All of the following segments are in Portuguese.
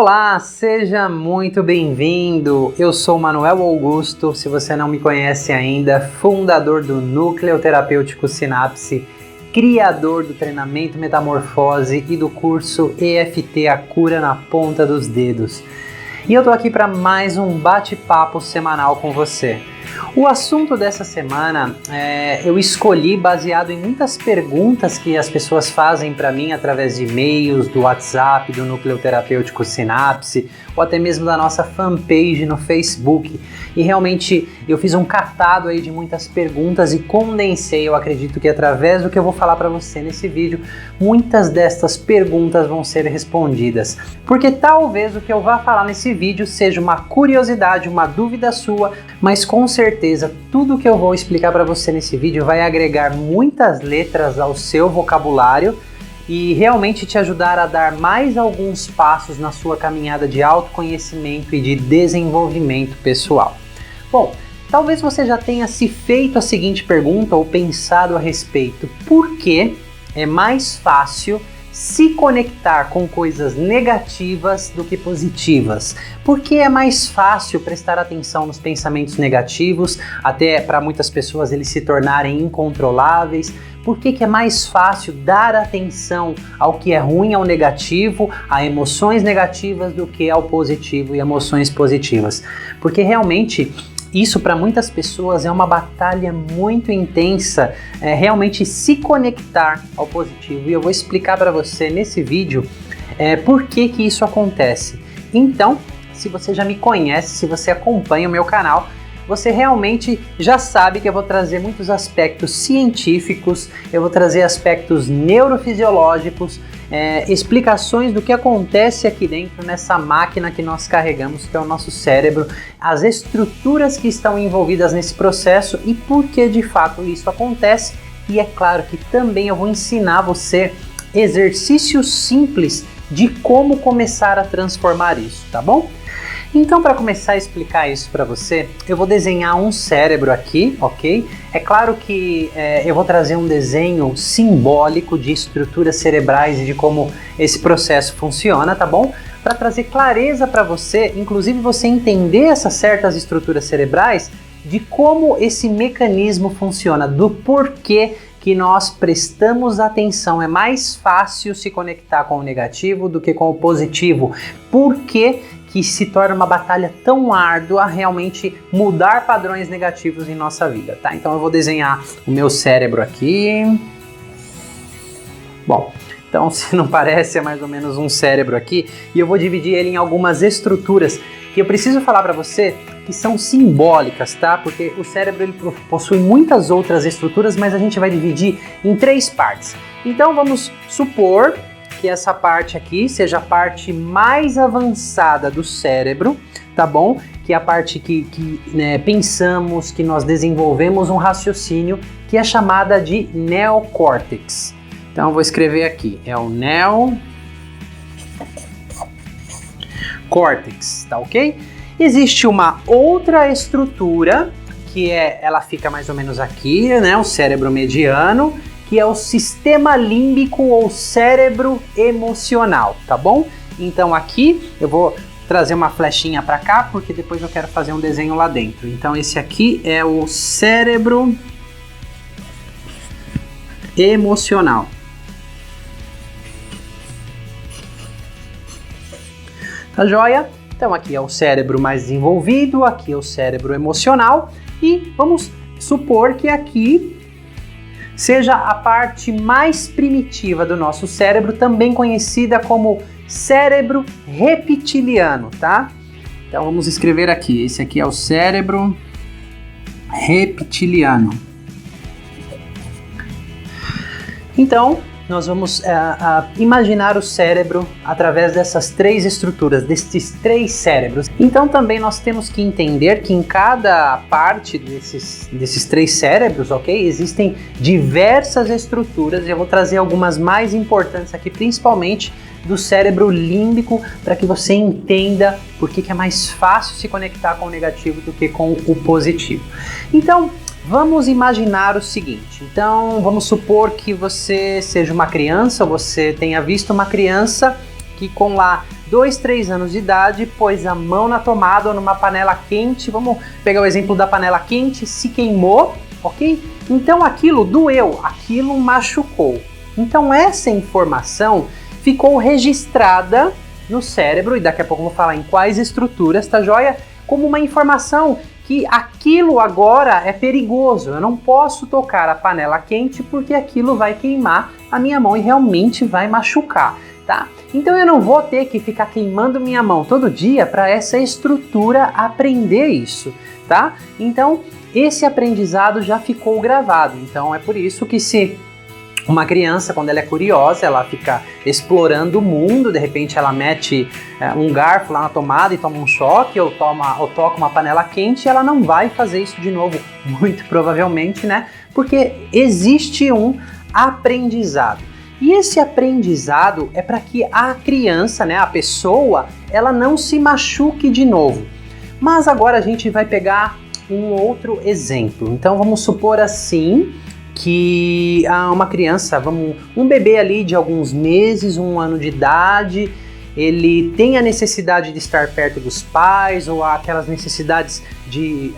Olá, seja muito bem-vindo! Eu sou Manuel Augusto, se você não me conhece ainda, fundador do Núcleo Terapêutico Sinapse, criador do treinamento Metamorfose e do curso EFT, a cura na ponta dos dedos. E eu tô aqui para mais um bate-papo semanal com você. O assunto dessa semana eu escolhi baseado em muitas perguntas que as pessoas fazem para mim através de e-mails, do WhatsApp, do Núcleo Terapêutico Sinapse, ou até mesmo da nossa fanpage no Facebook. E realmente eu fiz um catado aí de muitas perguntas e condensei, eu acredito que através do que eu vou falar para você nesse vídeo, muitas destas perguntas vão ser respondidas. Porque talvez o que eu vá falar nesse vídeo seja uma curiosidade, uma dúvida sua, mas com certeza tudo que eu vou explicar para você nesse vídeo vai agregar muitas letras ao seu vocabulário e realmente te ajudar a dar mais alguns passos na sua caminhada de autoconhecimento e de desenvolvimento pessoal. Bom, talvez você já tenha se feito a seguinte pergunta ou pensado a respeito: por que é mais fácil se conectar com coisas negativas do que positivas? Por que é mais fácil prestar atenção nos pensamentos negativos, até para muitas pessoas eles se tornarem incontroláveis? Por que é mais fácil dar atenção ao que é ruim, ao negativo, a emoções negativas do que ao positivo e emoções positivas? Porque realmente isso para muitas pessoas é uma batalha muito intensa, realmente se conectar ao positivo. E eu vou explicar para você nesse vídeo por que isso acontece. Então, se você já me conhece, se você acompanha o meu canal, você realmente já sabe que eu vou trazer muitos aspectos científicos, eu vou trazer aspectos neurofisiológicos, explicações do que acontece aqui dentro nessa máquina que nós carregamos, que é o nosso cérebro, as estruturas que estão envolvidas nesse processo e por que de fato isso acontece. E é claro que também eu vou ensinar você exercícios simples de como começar a transformar isso, tá bom? Então, para começar a explicar isso para você, eu vou desenhar um cérebro aqui, ok? É claro que eu vou trazer um desenho simbólico de estruturas cerebrais e de como esse processo funciona, tá bom? Para trazer clareza para você, inclusive você entender essas certas estruturas cerebrais, de como esse mecanismo funciona, do porquê que nós prestamos atenção. É mais fácil se conectar com o negativo do que com o positivo. Por que se torna uma batalha tão árdua realmente mudar padrões negativos em nossa vida, tá? Então eu vou desenhar o meu cérebro aqui. Bom, então se não parece, é mais ou menos um cérebro aqui, e eu vou dividir ele em algumas estruturas que eu preciso falar para você que são simbólicas, tá? Porque o cérebro ele possui muitas outras estruturas, mas a gente vai dividir em 3 partes. Então vamos supor que essa parte aqui seja a parte mais avançada do cérebro, tá bom? Que é a parte que pensamos, que nós desenvolvemos um raciocínio, que é chamada de neocórtex. Então eu vou escrever aqui, é o neocórtex, tá ok? Existe uma outra estrutura, que ela fica mais ou menos aqui, né? O cérebro mediano, que é o sistema límbico ou cérebro emocional, tá bom? Então aqui eu vou trazer uma flechinha para cá, porque depois eu quero fazer um desenho lá dentro. Então esse aqui é o cérebro emocional. Tá joia? Então aqui é o cérebro mais desenvolvido, aqui é o cérebro emocional e vamos supor que aqui seja a parte mais primitiva do nosso cérebro, também conhecida como cérebro reptiliano, tá? Então vamos escrever aqui, esse aqui é o cérebro reptiliano. Então, nós vamos imaginar o cérebro através dessas 3 estruturas, desses 3 cérebros. Então também nós temos que entender que em cada parte desses 3 cérebros, ok? Existem diversas estruturas e eu vou trazer algumas mais importantes aqui, principalmente do cérebro límbico, para que você entenda por que é mais fácil se conectar com o negativo do que com o positivo. Então, vamos imaginar o seguinte, então vamos supor que você seja uma criança, ou você tenha visto uma criança que com lá 2, 3 anos de idade, pôs a mão na tomada ou numa panela quente, vamos pegar o exemplo da panela quente, se queimou, ok? Então aquilo doeu, aquilo machucou. Então essa informação ficou registrada no cérebro, e daqui a pouco eu vou falar em quais estruturas, tá joia? Como uma informação que aquilo agora é perigoso, eu não posso tocar a panela quente porque aquilo vai queimar a minha mão e realmente vai machucar, tá? Então eu não vou ter que ficar queimando minha mão todo dia para essa estrutura aprender isso, tá? Então esse aprendizado já ficou gravado, então é por isso que se uma criança, quando ela é curiosa, ela fica explorando o mundo, de repente ela mete um garfo lá na tomada e toma um choque, ou toca uma panela quente, e ela não vai fazer isso de novo, muito provavelmente, né? Porque existe um aprendizado. E esse aprendizado é para que a criança, né, a pessoa, ela não se machuque de novo. Mas agora a gente vai pegar um outro exemplo. Então vamos supor assim que uma criança, um bebê ali de alguns meses, 1 ano de idade, ele tem a necessidade de estar perto dos pais, ou aquelas necessidades de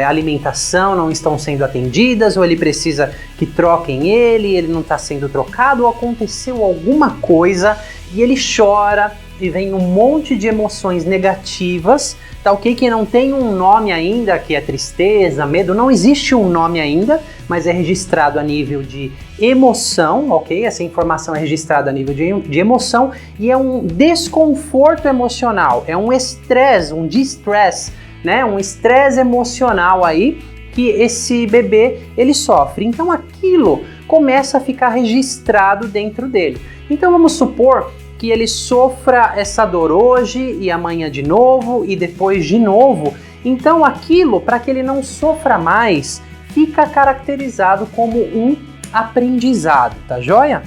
alimentação não estão sendo atendidas, ou ele precisa que troquem ele não está sendo trocado, ou aconteceu alguma coisa e ele chora e vem um monte de emoções negativas, tá ok? Que não tem um nome ainda, que é tristeza, medo, não existe um nome ainda, mas é registrado a nível de emoção, ok? Essa informação é registrada a nível de emoção e é um desconforto emocional, é um estresse, um distress, né? Um estresse emocional aí que esse bebê ele sofre. Então aquilo começa a ficar registrado dentro dele. Então vamos supor que ele sofra essa dor hoje e amanhã de novo e depois de novo. Então aquilo, para que ele não sofra mais, fica caracterizado como um aprendizado, tá joia?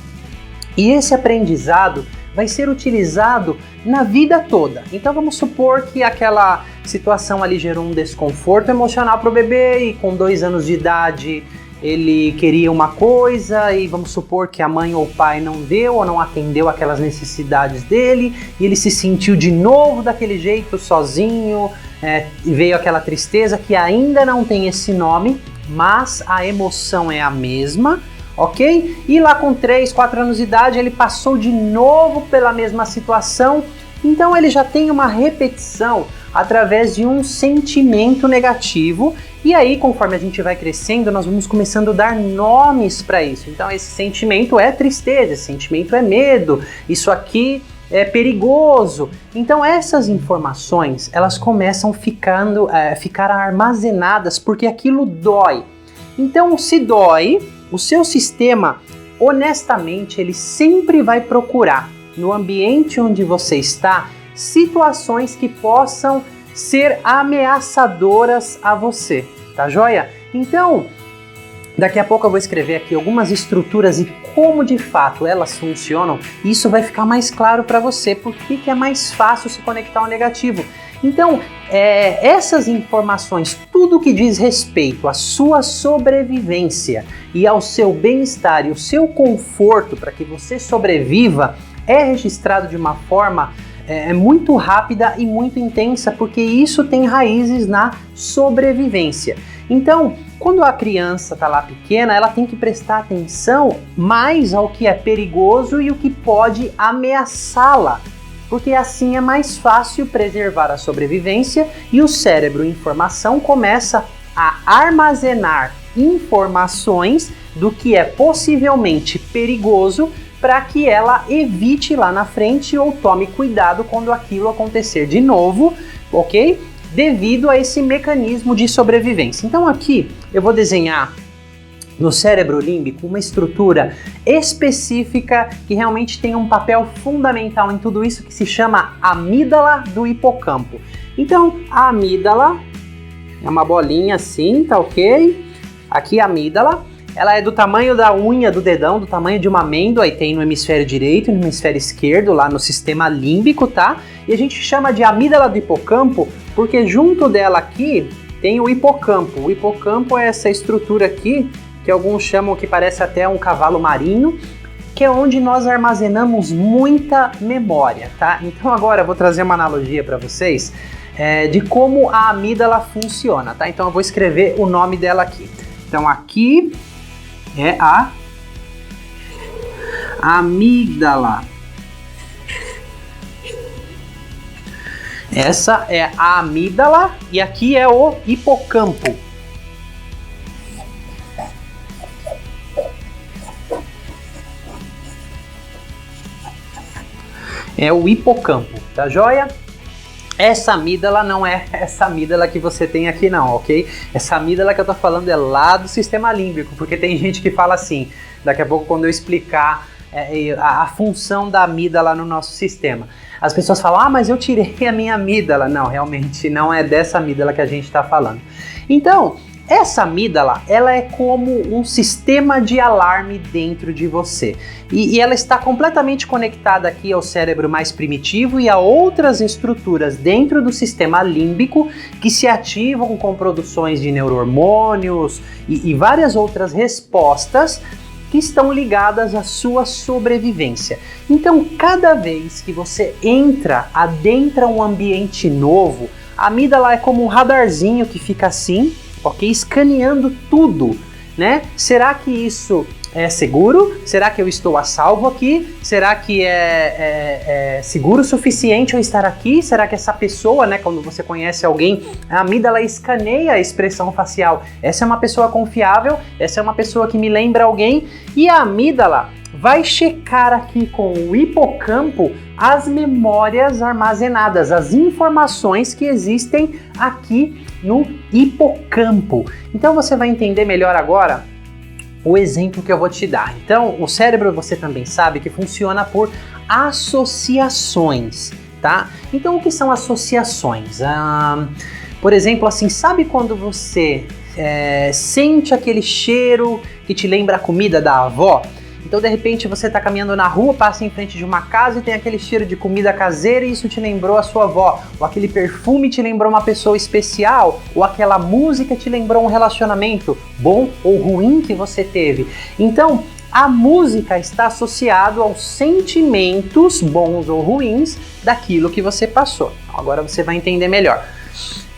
E esse aprendizado vai ser utilizado na vida toda. Então vamos supor que aquela situação ali gerou um desconforto emocional para o bebê e com 2 anos de idade ele queria uma coisa e vamos supor que a mãe ou o pai não deu ou não atendeu aquelas necessidades dele e ele se sentiu de novo daquele jeito sozinho, e veio aquela tristeza que ainda não tem esse nome, mas a emoção é a mesma, ok? E lá com 3, 4 anos de idade ele passou de novo pela mesma situação, então ele já tem uma repetição através de um sentimento negativo. E aí, conforme a gente vai crescendo, nós vamos começando a dar nomes para isso. Então, esse sentimento é tristeza, esse sentimento é medo, isso aqui é perigoso. Então, essas informações, elas começam ficar armazenadas porque aquilo dói. Então, se dói, o seu sistema, honestamente, ele sempre vai procurar, no ambiente onde você está, situações que possam ser ameaçadoras a você, tá joia? Então, daqui a pouco eu vou escrever aqui algumas estruturas e como de fato elas funcionam, e isso vai ficar mais claro para você, porque que é mais fácil se conectar ao negativo. Então, essas informações, tudo que diz respeito à sua sobrevivência e ao seu bem-estar e o seu conforto para que você sobreviva, é registrado de uma forma muito rápida e muito intensa, porque isso tem raízes na sobrevivência. Então, quando a criança está lá pequena, ela tem que prestar atenção mais ao que é perigoso e o que pode ameaçá-la, porque assim é mais fácil preservar a sobrevivência e o cérebro em formação começa a armazenar informações do que é possivelmente perigoso para que ela evite lá na frente ou tome cuidado quando aquilo acontecer de novo, ok? Devido a esse mecanismo de sobrevivência. Então aqui eu vou desenhar no cérebro límbico uma estrutura específica que realmente tem um papel fundamental em tudo isso, que se chama amígdala do hipocampo. Então a amígdala é uma bolinha assim, tá ok? Aqui a amígdala. Ela é do tamanho da unha do dedão, do tamanho de uma amêndoa, e tem no hemisfério direito e no hemisfério esquerdo, lá no sistema límbico, tá? E a gente chama de amígdala do hipocampo porque junto dela aqui tem o hipocampo. O hipocampo é essa estrutura aqui, que alguns chamam que parece até um cavalo marinho, que é onde nós armazenamos muita memória, tá? Então agora eu vou trazer uma analogia para vocês de como a amígdala funciona, tá? Então eu vou escrever o nome dela aqui. Então aqui é a amígdala. Essa é a amígdala e aqui é o hipocampo. É o hipocampo, tá joia? Essa amígdala não é essa amígdala que você tem aqui não, ok? Essa amígdala que eu tô falando é lá do sistema límbico, porque tem gente que fala assim, daqui a pouco quando eu explicar a função da amígdala no nosso sistema. As pessoas falam, ah, mas eu tirei a minha amígdala. Não, realmente não é dessa amígdala que a gente está falando. Então, essa amígdala, ela é como um sistema de alarme dentro de você. E ela está completamente conectada aqui ao cérebro mais primitivo e a outras estruturas dentro do sistema límbico que se ativam com produções de neurohormônios e várias outras respostas que estão ligadas à sua sobrevivência. Então, cada vez que você adentra um ambiente novo, a amígdala é como um radarzinho que fica assim, ok? Escaneando tudo, né? Será que isso é seguro? Será que eu estou a salvo aqui? Será que é seguro o suficiente eu estar aqui? Será que essa pessoa, né, quando você conhece alguém, a amígdala escaneia a expressão facial. Essa é uma pessoa confiável? Essa é uma pessoa que me lembra alguém? E a amígdala vai checar aqui com o hipocampo as memórias armazenadas, as informações que existem aqui no hipocampo. Então você vai entender melhor agora o exemplo que eu vou te dar. Então, o cérebro, você também sabe que funciona por associações, tá? Então, o que são associações? Por exemplo, assim, sabe quando você sente aquele cheiro que te lembra a comida da avó? Então, de repente, você está caminhando na rua, passa em frente de uma casa e tem aquele cheiro de comida caseira e isso te lembrou a sua avó. Ou aquele perfume te lembrou uma pessoa especial. Ou aquela música te lembrou um relacionamento bom ou ruim que você teve. Então, a música está associada aos sentimentos bons ou ruins daquilo que você passou. Agora você vai entender melhor.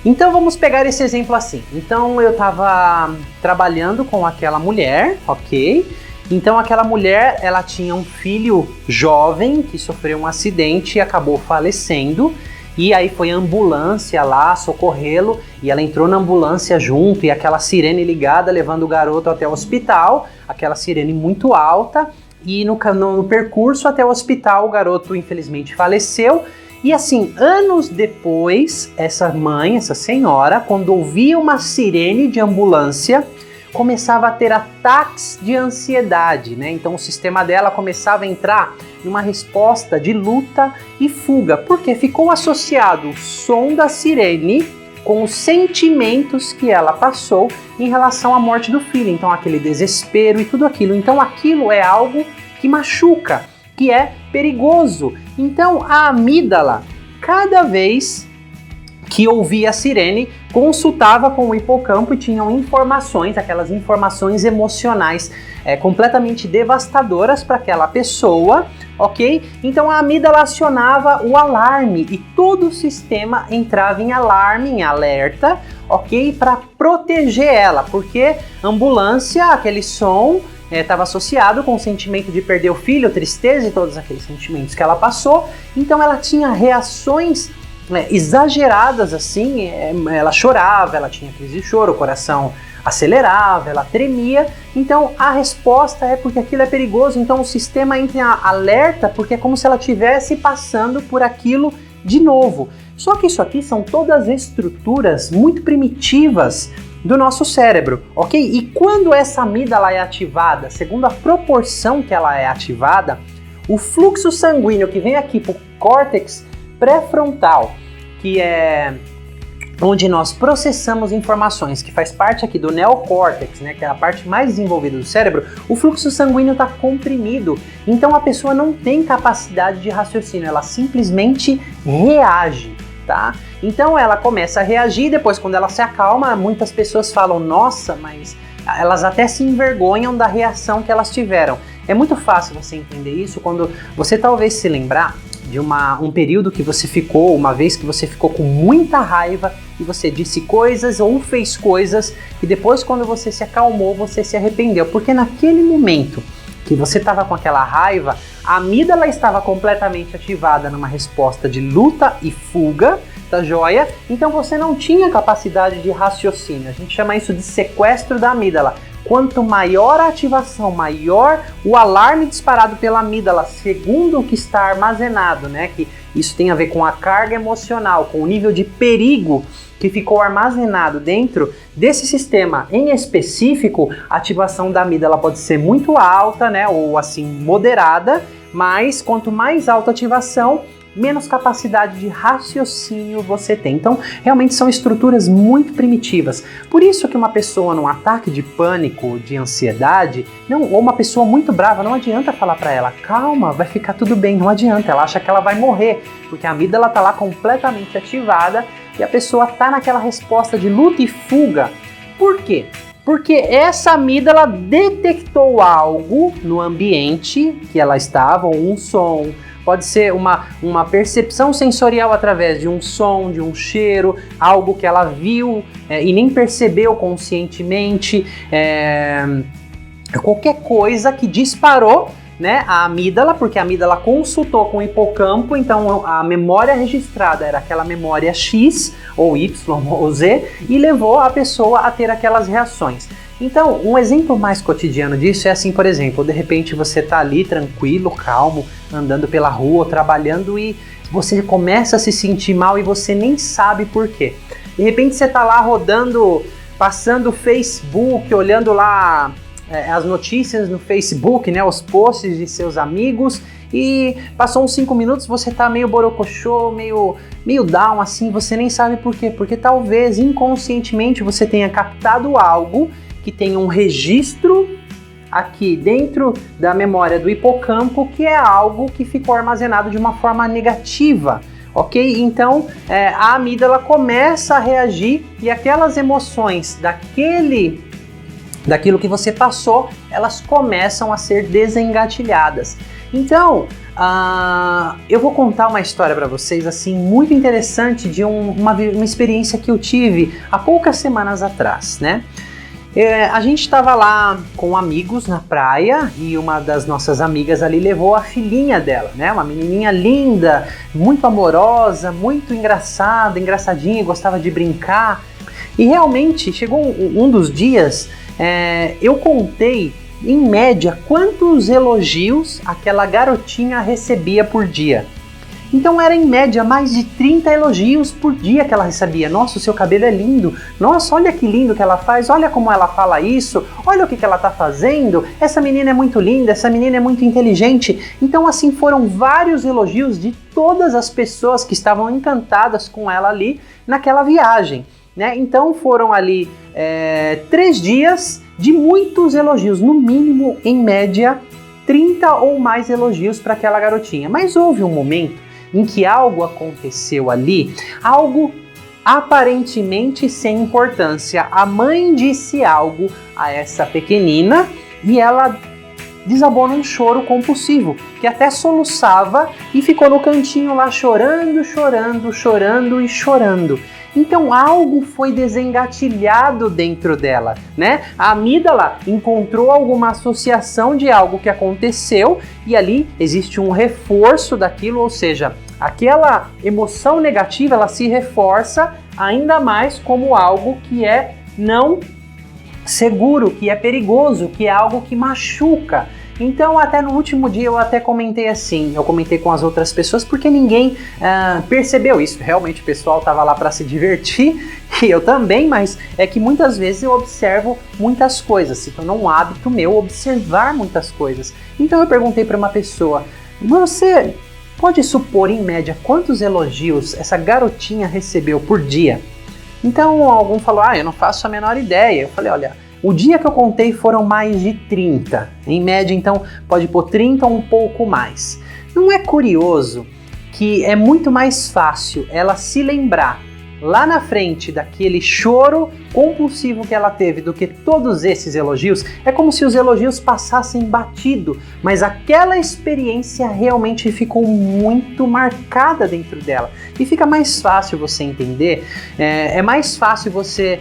Então, vamos pegar esse exemplo assim. Então, eu estava trabalhando com aquela mulher, ok? Então aquela mulher, ela tinha um filho jovem que sofreu um acidente e acabou falecendo. E aí foi a ambulância lá socorrê-lo e ela entrou na ambulância junto e aquela sirene ligada levando o garoto até o hospital, aquela sirene muito alta e no percurso até o hospital o garoto infelizmente faleceu. E assim, anos depois, essa mãe, essa senhora, quando ouvia uma sirene de ambulância, começava a ter ataques de ansiedade, né? Então o sistema dela começava a entrar em uma resposta de luta e fuga, porque ficou associado o som da sirene com os sentimentos que ela passou em relação à morte do filho. Então aquele desespero e tudo aquilo. Então aquilo é algo que machuca, que é perigoso. Então a amígdala, cada vez que ouvia a sirene, consultava com o hipocampo e tinham informações, aquelas informações emocionais completamente devastadoras para aquela pessoa, ok? Então a amígdala acionava o alarme e todo o sistema entrava em alarme, em alerta, ok? Para proteger ela, porque ambulância, aquele som estava associado com o sentimento de perder o filho, tristeza e todos aqueles sentimentos que ela passou, então ela tinha reações exageradas assim, ela chorava, ela tinha crise de choro, o coração acelerava, ela tremia, então a resposta é porque aquilo é perigoso, então o sistema entra em alerta porque é como se ela estivesse passando por aquilo de novo. Só que isso aqui são todas estruturas muito primitivas do nosso cérebro, ok? E quando essa amígdala é ativada, segundo a proporção que ela é ativada, o fluxo sanguíneo que vem aqui para o córtex pré-frontal, que é onde nós processamos informações, que faz parte aqui do neocórtex, né, que é a parte mais desenvolvida do cérebro, o fluxo sanguíneo está comprimido, então a pessoa não tem capacidade de raciocínio, ela simplesmente reage, tá? Então ela começa a reagir, depois quando ela se acalma, muitas pessoas falam, nossa, mas elas até se envergonham da reação que elas tiveram. É muito fácil você entender isso quando você talvez se lembrar de um período que você ficou, uma vez que você ficou com muita raiva e você disse coisas ou fez coisas e depois quando você se acalmou, você se arrependeu. Porque naquele momento que você estava com aquela raiva, a amígdala estava completamente ativada numa resposta de luta e fuga, tá joia? Então você não tinha capacidade de raciocínio. A gente chama isso de sequestro da amígdala. Quanto maior a ativação, maior o alarme disparado pela amígdala, segundo o que está armazenado, né? Que isso tem a ver com a carga emocional, com o nível de perigo que ficou armazenado dentro desse sistema em específico, a ativação da amígdala pode ser muito alta, né? Ou assim, moderada, mas quanto mais alta a ativação, menos capacidade de raciocínio você tem. Então, realmente são estruturas muito primitivas. Por isso que uma pessoa num ataque de pânico, de ansiedade, ou uma pessoa muito brava, não adianta falar para ela, calma, vai ficar tudo bem, não adianta. Ela acha que ela vai morrer, porque a amígdala tá lá completamente ativada e a pessoa tá naquela resposta de luta e fuga. Por quê? Porque essa amígdala detectou algo no ambiente que ela estava, ou um som, pode ser uma percepção sensorial através de um som, de um cheiro, algo que ela viu e nem percebeu conscientemente, qualquer coisa que disparou, né, a amígdala, porque a amígdala consultou com o hipocampo, então a memória registrada era aquela memória X, ou Y, ou Z, e levou a pessoa a ter aquelas reações. Então, um exemplo mais cotidiano disso é assim, por exemplo, de repente você tá ali tranquilo, calmo, andando pela rua, trabalhando e você começa a se sentir mal e você nem sabe por quê. De repente você tá lá rodando, passando o Facebook, olhando lá as notícias no Facebook, né, os posts de seus amigos e passou uns 5 minutos, você tá meio borocochô, meio down assim, você nem sabe por quê, porque talvez inconscientemente você tenha captado algo que tem um registro aqui dentro da memória do hipocampo, que é algo que ficou armazenado de uma forma negativa, ok? Então a amígdala começa a reagir e aquelas emoções daquilo que você passou, elas começam a ser desengatilhadas. Então, eu vou contar uma história para vocês assim muito interessante de uma experiência que eu tive há poucas semanas atrás, né? A gente estava lá com amigos na praia e uma das nossas amigas ali levou a filhinha dela, né? Uma menininha linda, muito amorosa, muito engraçada, engraçadinha, gostava de brincar. E realmente chegou um dos dias, eu contei em média quantos elogios aquela garotinha recebia por dia. Então era em média mais de 30 elogios por dia que ela recebia. Nossa, o seu cabelo é lindo. Nossa, olha que lindo que ela faz. Olha como ela fala isso. Olha o que ela tá fazendo. Essa menina é muito linda. Essa menina é muito inteligente. Então assim foram vários elogios de todas as pessoas que estavam encantadas com ela ali naquela viagem, né? Então foram ali 3 dias de muitos elogios. No mínimo, em média, 30 ou mais elogios para aquela garotinha. Mas houve um momento em que algo aconteceu ali, algo aparentemente sem importância. A mãe disse algo a essa pequenina e ela desabou num choro compulsivo, que até soluçava e ficou no cantinho lá chorando, chorando, chorando e chorando. Então algo foi desengatilhado dentro dela, né? A amígdala encontrou alguma associação de algo que aconteceu e ali existe um reforço daquilo, ou seja, aquela emoção negativa ela se reforça ainda mais como algo que é não seguro, que é perigoso, que é algo que machuca. Então até no último dia eu até comentei assim, eu comentei com as outras pessoas porque ninguém percebeu isso. Realmente o pessoal estava lá para se divertir e eu também, mas é que muitas vezes eu observo muitas coisas, se tornou um hábito meu observar muitas coisas. Então eu perguntei para uma pessoa, você pode supor em média quantos elogios essa garotinha recebeu por dia? Então algum falou, eu não faço a menor ideia. Eu falei, olha, o dia que eu contei foram mais de 30. Em média, então, pode pôr 30 ou um pouco mais. Não é curioso que é muito mais fácil ela se lembrar lá na frente daquele choro compulsivo que ela teve do que todos esses elogios, é como se os elogios passassem batido, mas aquela experiência realmente ficou muito marcada dentro dela. E fica mais fácil você entender, é mais fácil você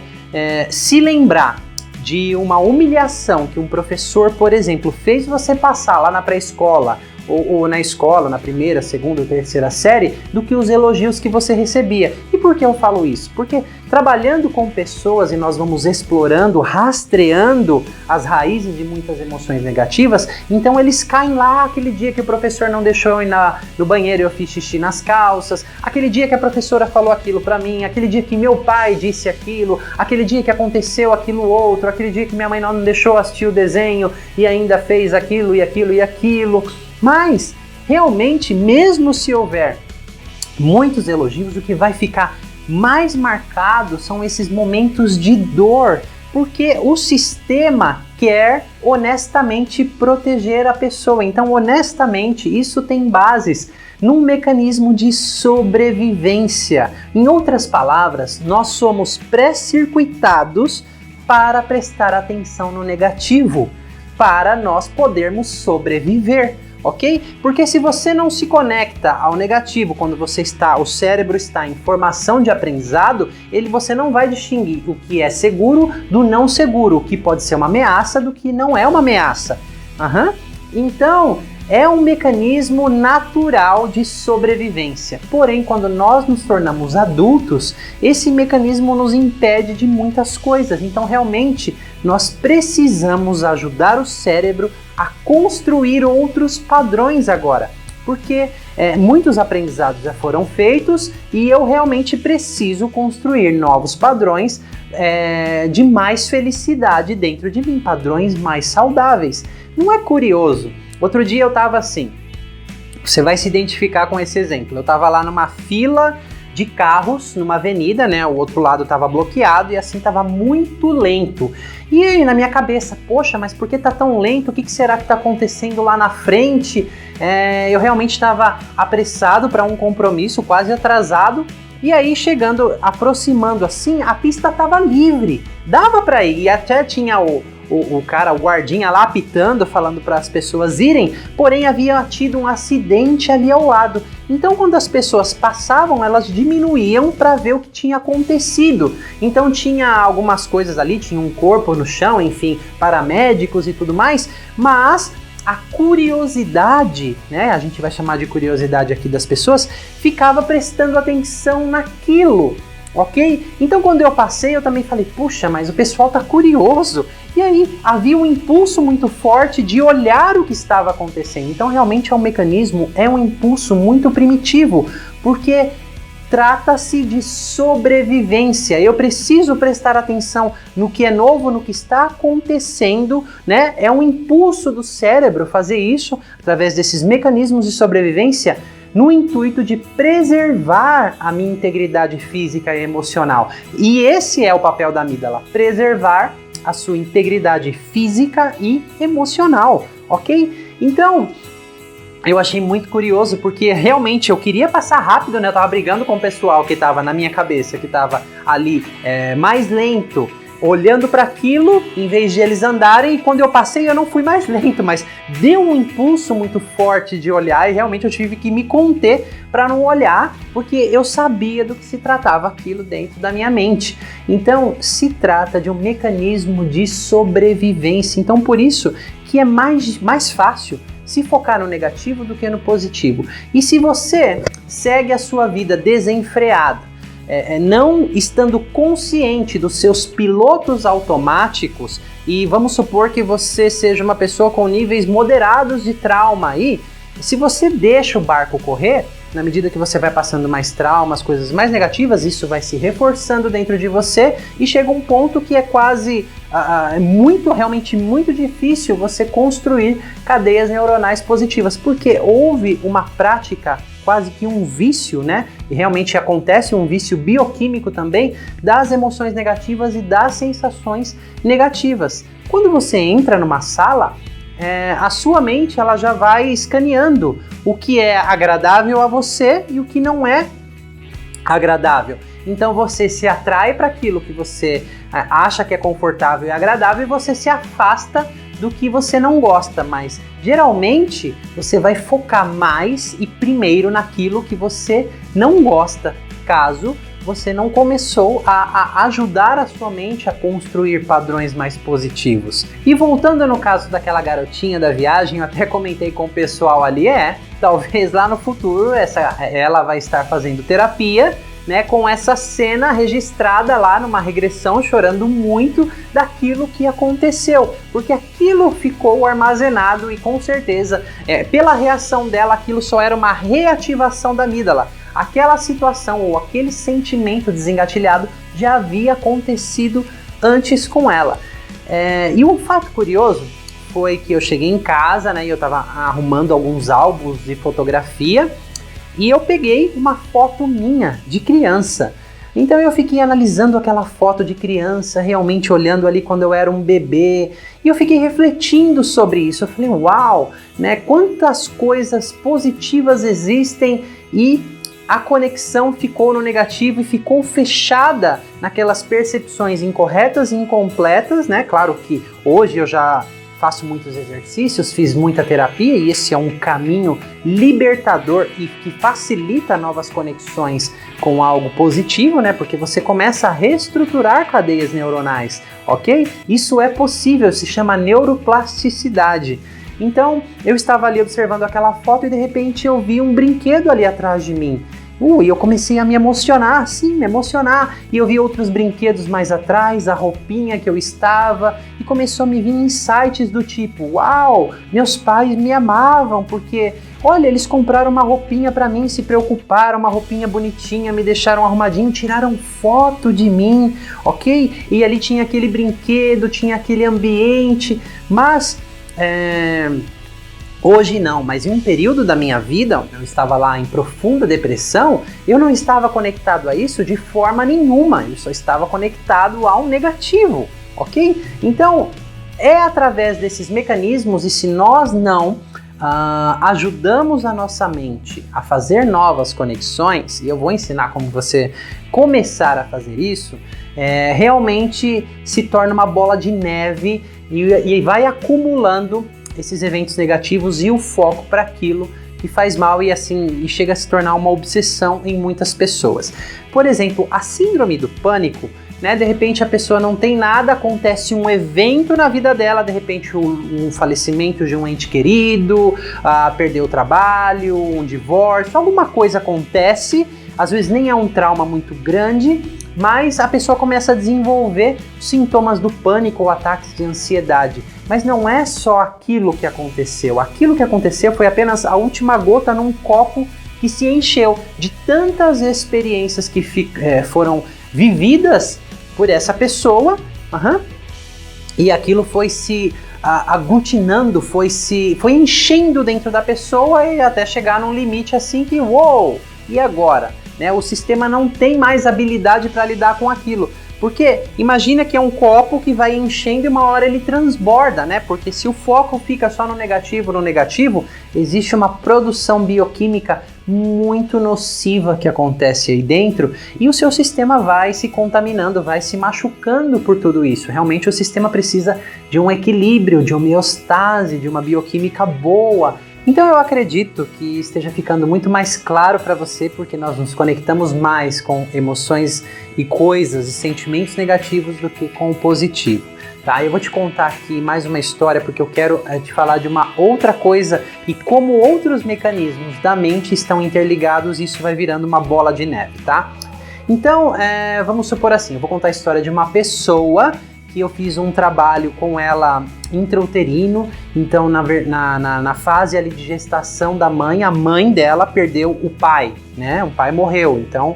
se lembrar de uma humilhação que um professor, por exemplo, fez você passar lá na pré-escola, ou na escola, na primeira, segunda ou terceira série, do que os elogios que você recebia. E por que eu falo isso? Porque trabalhando com pessoas e nós vamos explorando, rastreando as raízes de muitas emoções negativas, então eles caem lá aquele dia que o professor não deixou eu ir no banheiro e eu fiz xixi nas calças, aquele dia que a professora falou aquilo pra mim, aquele dia que meu pai disse aquilo, aquele dia que aconteceu aquilo outro, aquele dia que minha mãe não deixou assistir o desenho e ainda fez aquilo e aquilo e aquilo. Mas, realmente, mesmo se houver muitos elogios, o que vai ficar mais marcado são esses momentos de dor, porque o sistema quer honestamente proteger a pessoa. Então, honestamente, isso tem bases num mecanismo de sobrevivência. Em outras palavras, nós somos pré-circuitados para prestar atenção no negativo, para nós podermos sobreviver. Ok? Porque se você não se conecta ao negativo quando o cérebro está em formação de aprendizado, você não vai distinguir o que é seguro do não seguro, o que pode ser uma ameaça do que não é uma ameaça. Então, é um mecanismo natural de sobrevivência. Porém, quando nós nos tornamos adultos, esse mecanismo nos impede de muitas coisas. Então, realmente, nós precisamos ajudar o cérebro a construir outros padrões agora. Porque muitos aprendizados já foram feitos e eu realmente preciso construir novos padrões de mais felicidade dentro de mim, padrões mais saudáveis. Não é curioso? Outro dia eu estava assim, você vai se identificar com esse exemplo, eu estava lá numa fila de carros, numa avenida, né, o outro lado estava bloqueado e assim estava muito lento. E aí na minha cabeça, poxa, mas por que tá tão lento? O que será que está acontecendo lá na frente? Eu realmente estava apressado para um compromisso, quase atrasado. E aí aproximando assim, a pista estava livre, dava para ir, e até tinha o guardinha lá apitando, falando para as pessoas irem, porém havia tido um acidente ali ao lado. Então quando as pessoas passavam, elas diminuíam para ver o que tinha acontecido. Então tinha algumas coisas ali, tinha um corpo no chão, enfim, paramédicos e tudo mais, mas a curiosidade, né, a gente vai chamar de curiosidade aqui das pessoas, ficava prestando atenção naquilo, ok? Então quando eu passei, eu também falei, puxa, mas o pessoal tá curioso. E aí havia um impulso muito forte de olhar o que estava acontecendo. Então realmente é um impulso muito primitivo, porque trata-se de sobrevivência. Eu preciso prestar atenção no que é novo, no que está acontecendo, né? É um impulso do cérebro fazer isso através desses mecanismos de sobrevivência no intuito de preservar a minha integridade física e emocional. E esse é o papel da amígdala, preservar a sua integridade física e emocional, ok? Então, eu achei muito curioso porque realmente eu queria passar rápido, né? Eu tava brigando com o pessoal que tava na minha cabeça, que tava ali mais lento, olhando para aquilo, em vez de eles andarem, e quando eu passei eu não fui mais lento, mas deu um impulso muito forte de olhar e realmente eu tive que me conter para não olhar, porque eu sabia do que se tratava aquilo dentro da minha mente. Então, se trata de um mecanismo de sobrevivência, então por isso que é mais fácil se focar no negativo do que no positivo. E se você segue a sua vida desenfreada, não estando consciente dos seus pilotos automáticos, e vamos supor que você seja uma pessoa com níveis moderados de trauma aí, se você deixa o barco correr, na medida que você vai passando mais traumas, coisas mais negativas, isso vai se reforçando dentro de você e chega um ponto que é quase realmente muito difícil você construir cadeias neuronais positivas, porque houve uma prática, quase que um vício, né? E realmente acontece um vício bioquímico também das emoções negativas e das sensações negativas. Quando você entra numa sala, a sua mente ela já vai escaneando o que é agradável a você e o que não é agradável. então você se atrai para aquilo que você acha que é confortável e agradável e você se afasta do que você não gosta, mas geralmente você vai focar mais e primeiro naquilo que você não gosta, caso você não começou a ajudar a sua mente a construir padrões mais positivos. E voltando no caso daquela garotinha da viagem, eu até comentei com o pessoal ali, talvez lá no futuro ela vai estar fazendo terapia, né, com essa cena registrada lá numa regressão, chorando muito daquilo que aconteceu, porque aquilo ficou armazenado e com certeza, pela reação dela, aquilo só era uma reativação da amígdala. Aquela situação ou aquele sentimento desengatilhado já havia acontecido antes com ela. E um fato curioso foi que eu cheguei em casa, né, e eu estava arrumando alguns álbuns de fotografia, e eu peguei uma foto minha de criança. Então eu fiquei analisando aquela foto de criança, realmente olhando ali quando eu era um bebê, e eu fiquei refletindo sobre isso. Eu falei, uau, né, quantas coisas positivas existem, e a conexão ficou no negativo e ficou fechada naquelas percepções incorretas e incompletas, né? Claro que hoje eu já faço muitos exercícios, fiz muita terapia e esse é um caminho libertador e que facilita novas conexões com algo positivo, né? Porque você começa a reestruturar cadeias neuronais, ok? Isso é possível, se chama neuroplasticidade. Então, eu estava ali observando aquela foto e de repente eu vi um brinquedo ali atrás de mim. E eu comecei a me emocionar, e eu vi outros brinquedos mais atrás, a roupinha que eu estava, e começou a me vir insights do tipo, uau, meus pais me amavam, porque, olha, eles compraram uma roupinha pra mim, se preocuparam, uma roupinha bonitinha, me deixaram arrumadinho, tiraram foto de mim, ok? E ali tinha aquele brinquedo, tinha aquele ambiente, mas hoje não, mas em um período da minha vida, eu estava lá em profunda depressão, eu não estava conectado a isso de forma nenhuma, eu só estava conectado ao negativo, ok? Então, é através desses mecanismos, e se nós não ajudamos a nossa mente a fazer novas conexões, e eu vou ensinar como você começar a fazer isso, realmente se torna uma bola de neve e vai acumulando esses eventos negativos e o foco para aquilo que faz mal e chega a se tornar uma obsessão em muitas pessoas. Por exemplo, a síndrome do pânico, né? De repente a pessoa não tem nada, acontece um evento na vida dela, de repente um falecimento de um ente querido, perder o trabalho, um divórcio, alguma coisa acontece, às vezes nem é um trauma muito grande, mas a pessoa começa a desenvolver sintomas do pânico ou ataques de ansiedade. Mas não é só aquilo que aconteceu. Aquilo que aconteceu foi apenas a última gota num copo que se encheu de tantas experiências que foram vividas por essa pessoa, e aquilo foi se aglutinando, foi enchendo dentro da pessoa e até chegar num limite assim que, uou, e agora? Né, o sistema não tem mais habilidade para lidar com aquilo. Porque imagina que é um copo que vai enchendo e uma hora ele transborda, né? Porque se o foco fica só no negativo, existe uma produção bioquímica muito nociva que acontece aí dentro e o seu sistema vai se contaminando, vai se machucando por tudo isso. Realmente o sistema precisa de um equilíbrio, de homeostase, de uma bioquímica boa. Então eu acredito que esteja ficando muito mais claro para você, porque nós nos conectamos mais com emoções e coisas e sentimentos negativos do que com o positivo, tá? Eu vou te contar aqui mais uma história, porque eu quero te falar de uma outra coisa e como outros mecanismos da mente estão interligados e isso vai virando uma bola de neve, tá? Então, vamos supor assim, eu vou contar a história de uma pessoa que eu fiz um trabalho com ela intrauterino, então na fase ali de gestação da mãe, a mãe dela perdeu o pai, né? O pai morreu, então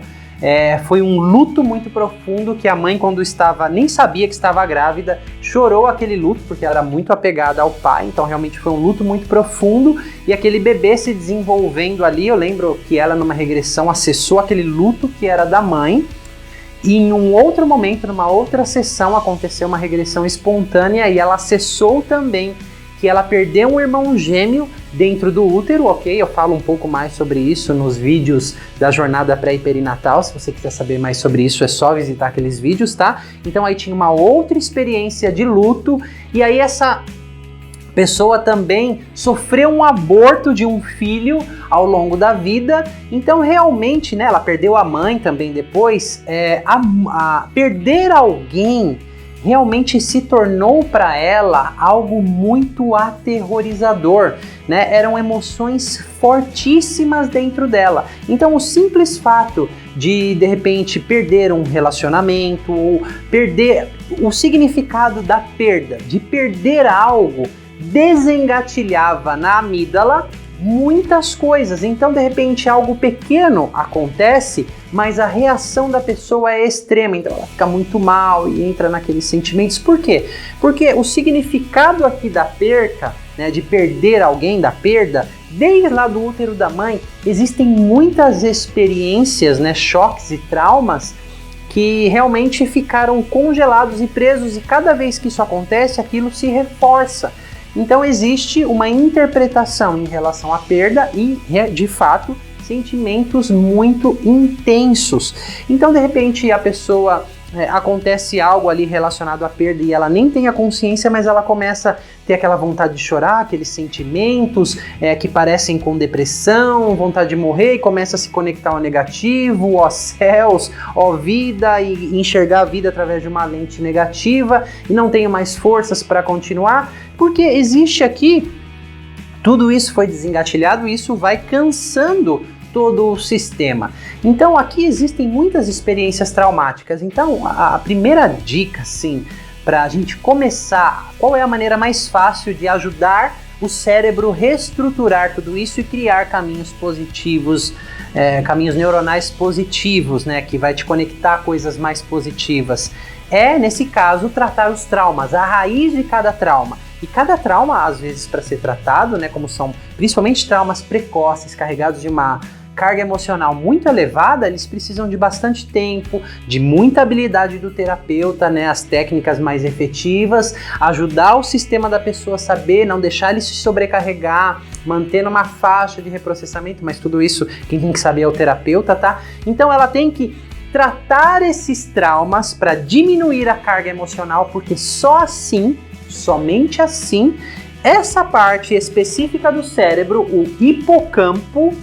foi um luto muito profundo que a mãe, quando nem sabia que estava grávida, chorou aquele luto, porque era muito apegada ao pai, então realmente foi um luto muito profundo, e aquele bebê se desenvolvendo ali, eu lembro que ela numa regressão acessou aquele luto que era da mãe, e em um outro momento, numa outra sessão, aconteceu uma regressão espontânea e ela acessou também que ela perdeu um irmão gêmeo dentro do útero, ok? Eu falo um pouco mais sobre isso nos vídeos da jornada pré e perinatal. Se você quiser saber mais sobre isso, é só visitar aqueles vídeos, tá? Então aí tinha uma outra experiência de luto, e aí essa pessoa também sofreu um aborto de um filho ao longo da vida. Então realmente, né, ela perdeu a mãe também depois. Perder alguém realmente se tornou para ela algo muito aterrorizador, né? Eram emoções fortíssimas dentro dela. Então o simples fato de repente perder um relacionamento ou perder o significado da perda, de perder algo, desengatilhava na amígdala muitas coisas. Então de repente algo pequeno acontece, mas a reação da pessoa é extrema, então ela fica muito mal e entra naqueles sentimentos. Por quê? Porque o significado aqui da perca, né, de perder alguém, da perda, desde lá do útero da mãe, existem muitas experiências, né, choques e traumas que realmente ficaram congelados e presos, e cada vez que isso acontece, aquilo se reforça. Então existe uma interpretação em relação à perda e, de fato, sentimentos muito intensos. Então, de repente, a pessoa acontece algo ali relacionado à perda e ela nem tem a consciência, mas ela começa a ter aquela vontade de chorar, aqueles sentimentos que parecem com depressão, vontade de morrer, e começa a se conectar ao negativo, ó céus, ó vida, e enxergar a vida através de uma lente negativa, e não tenho mais forças para continuar, porque existe aqui, tudo isso foi desengatilhado e isso vai cansando todo o sistema. Então aqui existem muitas experiências traumáticas. Então a primeira dica, sim, para a gente começar, qual é a maneira mais fácil de ajudar o cérebro a reestruturar tudo isso e criar caminhos positivos, caminhos neuronais positivos, né, que vai te conectar a coisas mais positivas? É, nesse caso, tratar os traumas, a raiz de cada trauma. E cada trauma, às vezes, para ser tratado, né, como são principalmente traumas precoces, carregados de uma carga emocional muito elevada, eles precisam de bastante tempo, de muita habilidade do terapeuta, né, as técnicas mais efetivas, ajudar o sistema da pessoa a saber, não deixar ele se sobrecarregar, manter uma faixa de reprocessamento, mas tudo isso quem tem que saber é o terapeuta, tá? Então ela tem que tratar esses traumas para diminuir a carga emocional, porque só assim, somente assim, essa parte específica do cérebro, o hipocampo,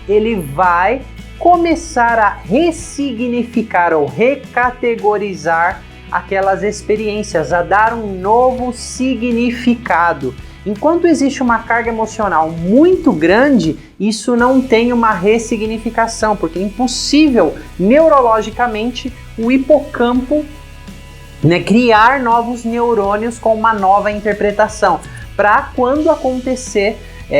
ele vai começar a ressignificar ou recategorizar aquelas experiências, a dar um novo significado. Enquanto existe uma carga emocional muito grande, isso não tem uma ressignificação, porque é impossível neurologicamente o hipocampo, né, criar novos neurônios com uma nova interpretação, para quando acontecer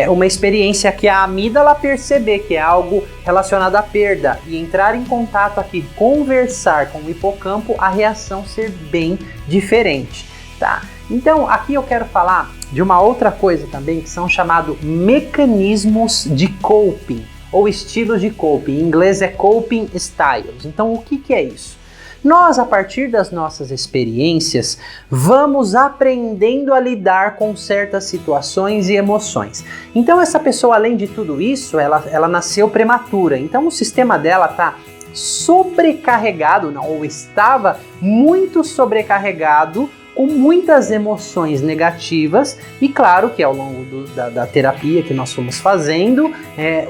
uma experiência que a amígdala perceber que é algo relacionado à perda e entrar em contato aqui, conversar com o hipocampo, a reação ser bem diferente, tá? Então aqui eu quero falar de uma outra coisa também, que são chamados mecanismos de coping, ou estilos de coping. Em inglês é coping styles. Então o que é isso? Nós, a partir das nossas experiências, vamos aprendendo a lidar com certas situações e emoções. Então essa pessoa, além de tudo isso, ela nasceu prematura. Então o sistema dela está sobrecarregado, ou estava muito sobrecarregado, com muitas emoções negativas, e claro que ao longo da terapia que nós fomos fazendo,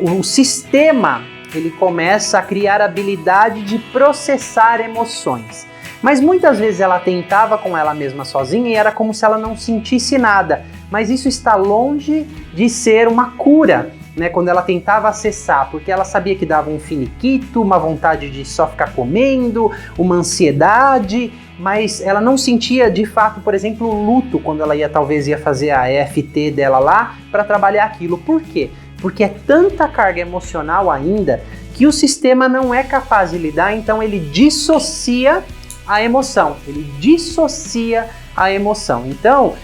o sistema ele começa a criar habilidade de processar emoções. Mas muitas vezes ela tentava com ela mesma sozinha e era como se ela não sentisse nada. Mas isso está longe de ser uma cura, né, quando ela tentava acessar, porque ela sabia que dava um finiquito, uma vontade de só ficar comendo, uma ansiedade, mas ela não sentia de fato, por exemplo, o luto quando ela talvez ia fazer a EFT dela lá para trabalhar aquilo. Por quê? Porque é tanta carga emocional ainda que o sistema não é capaz de lidar, então ele dissocia a emoção. Então,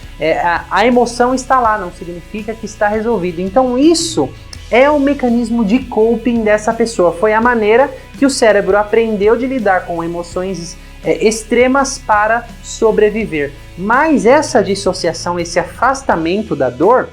a emoção está lá, não significa que está resolvido. Então isso é o mecanismo de coping dessa pessoa. Foi a maneira que o cérebro aprendeu de lidar com emoções extremas para sobreviver. Mas essa dissociação, esse afastamento da dor,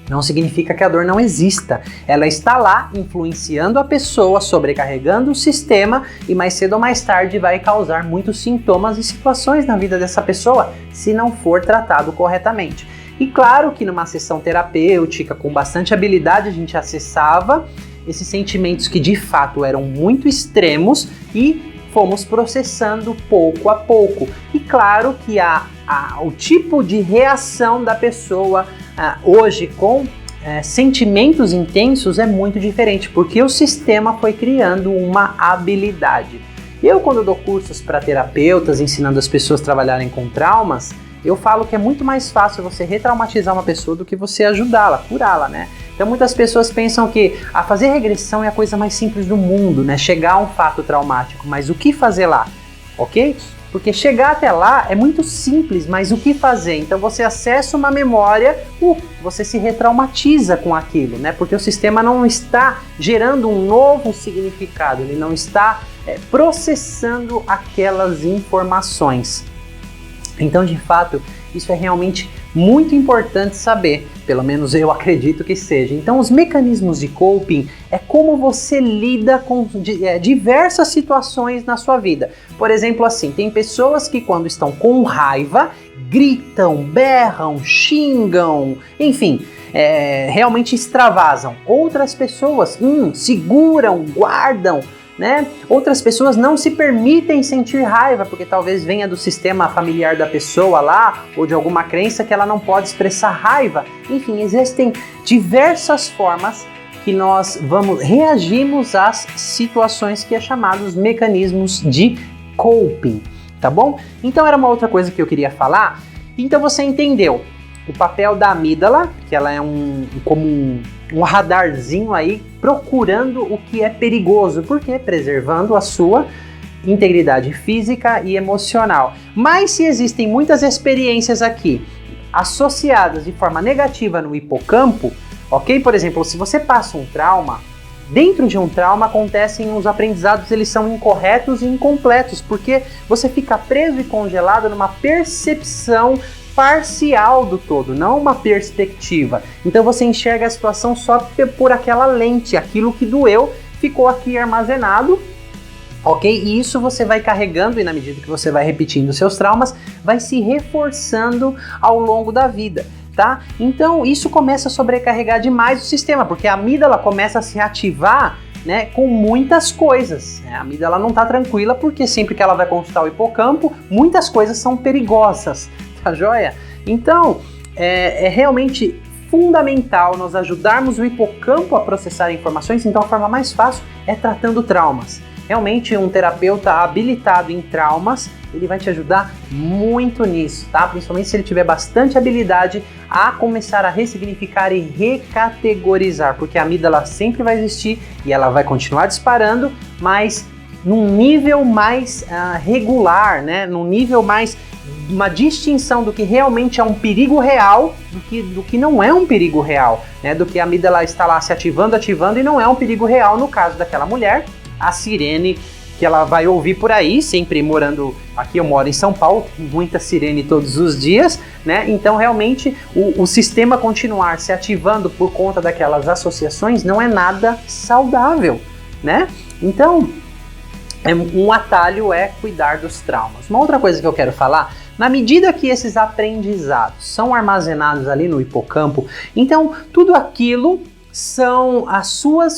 não significa que a dor não exista. Ela está lá influenciando a pessoa, sobrecarregando o sistema e mais cedo ou mais tarde vai causar muitos sintomas e situações na vida dessa pessoa se não for tratado corretamente. E claro que numa sessão terapêutica com bastante habilidade a gente acessava esses sentimentos que de fato eram muito extremos e fomos processando pouco a pouco. E claro que o tipo de reação da pessoa hoje com sentimentos intensos é muito diferente, porque o sistema foi criando uma habilidade. Eu, quando dou cursos para terapeutas, ensinando as pessoas a trabalharem com traumas, eu falo que é muito mais fácil você retraumatizar uma pessoa do que você ajudá-la, curá-la, né? Então muitas pessoas pensam que fazer regressão é a coisa mais simples do mundo, né? Chegar a um fato traumático, mas o que fazer lá, ok? Porque chegar até lá é muito simples, mas o que fazer? Então você acessa uma memória, você se retraumatiza com aquilo, né? Porque o sistema não está gerando um novo significado, ele não está processando aquelas informações. Então, de fato, isso é realmente muito importante saber, pelo menos eu acredito que seja. Então, os mecanismos de coping é como você lida com diversas situações na sua vida. Por exemplo, assim, tem pessoas que quando estão com raiva, gritam, berram, xingam, enfim, realmente extravasam. Outras pessoas seguram, guardam, né? Outras pessoas não se permitem sentir raiva, porque talvez venha do sistema familiar da pessoa lá, ou de alguma crença que ela não pode expressar raiva. Enfim, existem diversas formas que nós reagimos às situações que é chamados mecanismos de coping, tá bom? Então era uma outra coisa que eu queria falar. Então você entendeu o papel da amígdala, que ela é como um radarzinho aí, procurando o que é perigoso, porque preservando a sua integridade física e emocional. Mas se existem muitas experiências aqui associadas de forma negativa no hipocampo, ok? Por exemplo, se você passa um trauma, dentro de um trauma acontecem os aprendizados, eles são incorretos e incompletos, porque você fica preso e congelado numa percepção parcial do todo, não uma perspectiva. Então você enxerga a situação só por aquela lente, aquilo que doeu ficou aqui armazenado, ok? E isso você vai carregando e na medida que você vai repetindo seus traumas, vai se reforçando ao longo da vida, tá? Então isso começa a sobrecarregar demais o sistema, porque a amígdala começa a se ativar, né, com muitas coisas. A amígdala não está tranquila porque sempre que ela vai consultar o hipocampo, muitas coisas são perigosas. Tá joia? Então, é realmente fundamental nós ajudarmos o hipocampo a processar informações. Então, a forma mais fácil é tratando traumas. Realmente, um terapeuta habilitado em traumas, ele vai te ajudar muito nisso, tá? Principalmente se ele tiver bastante habilidade a começar a ressignificar e recategorizar, porque a amígdala sempre vai existir e ela vai continuar disparando, mas num nível mais regular, né? Num nível mais uma distinção do que realmente é um perigo real do que não é um perigo real, né? Do que a amígdala está lá se ativando e não é um perigo real. No caso daquela mulher, a sirene que ela vai ouvir por aí, sempre morando aqui, eu moro em São Paulo, tem muita sirene todos os dias, né? Então realmente o sistema continuar se ativando por conta daquelas associações não é nada saudável, né? Então um atalho é cuidar dos traumas. Uma outra coisa que eu quero falar, na medida que esses aprendizados são armazenados ali no hipocampo, então tudo aquilo